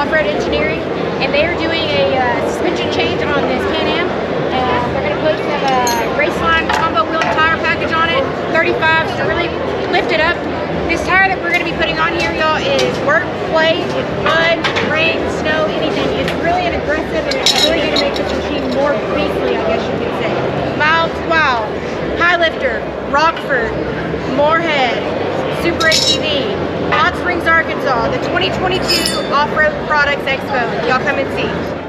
Off-Road Engineering, and they are doing a suspension change on this Can-Am. They're going to put some Raceline combo wheel and tire package on it, 35s to really lift it up. This tire that we're going to be putting on here, y'all, is work, play, mud, rain, snow, anything. It's really an aggressive, and it's really going to make this machine more beastly, I guess you could say. Miles Wow, High Lifter, Rockford, Moorhead, Super ATV, Hot Springs, Arkansas, the 2022 Off-Road Products Expo. Y'all come and see.